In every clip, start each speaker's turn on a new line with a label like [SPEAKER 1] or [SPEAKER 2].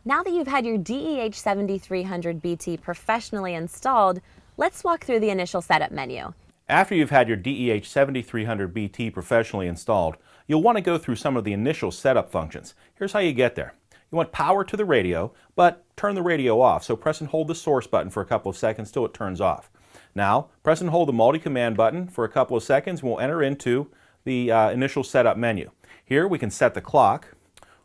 [SPEAKER 1] Now that you've had your DEH-7300BT professionally installed, let's walk through the initial setup menu.
[SPEAKER 2] After you've had your DEH-7300BT professionally installed, you'll want to go through some of the initial setup functions. Here's how you get there. You want power to the radio, but turn the radio off, so press and hold the source button for a couple of seconds till it turns off. Now, press and hold the multi-command button for a couple of seconds and we'll enter into the initial setup menu. Here we can set the clock,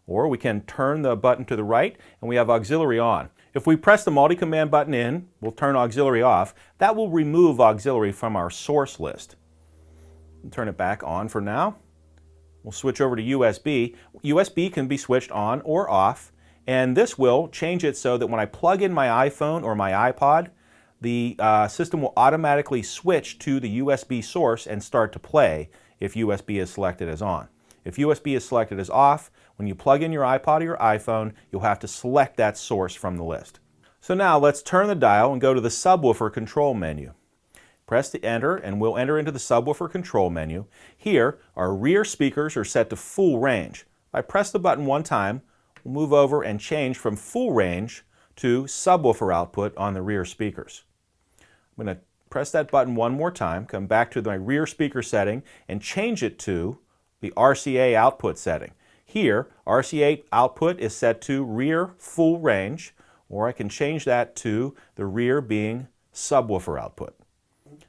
[SPEAKER 2] or we can turn the button to the right and we have auxiliary on. If we press the multi-command button in, we'll turn auxiliary off. That will remove auxiliary from our source list. We'll turn it back on for now. We'll switch over to USB. USB can be switched on or off, and this will change it so that when I plug in my iPhone or my iPod, the system will automatically switch to the USB source and start to play if USB is selected as on. If USB is selected as off, when you plug in your iPod or your iPhone, you'll have to select that source from the list. So now let's turn the dial and go to the subwoofer control menu. Press the enter and we'll enter into the subwoofer control menu. Here, our rear speakers are set to full range. If I press the button one time, we'll move over and change from full range to subwoofer output on the rear speakers. I'm going to press that button one more time, come back to my rear speaker setting and change it to the RCA output setting. Here, RCA output is set to rear full range, or I can change that to the rear being subwoofer output.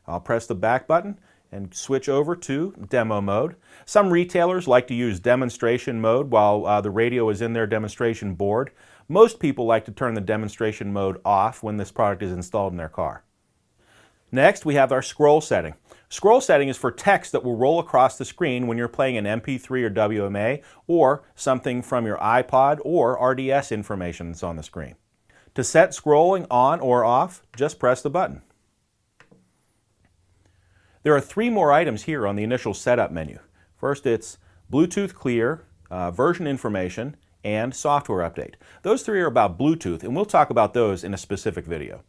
[SPEAKER 2] I'll press the back button and switch over to demo mode. Some retailers like to use demonstration mode while the radio is in their demonstration board. Most people like to turn the demonstration mode off when this product is installed in their car. Next, we have our scroll setting. Scroll setting is for text that will roll across the screen when you're playing an MP3 or WMA or something from your iPod or RDS information that's on the screen. To set scrolling on or off, just press the button. There are three more items here on the initial setup menu. First, it's Bluetooth clear, version information, and software update. Those three are about Bluetooth, and we'll talk about those in a specific video.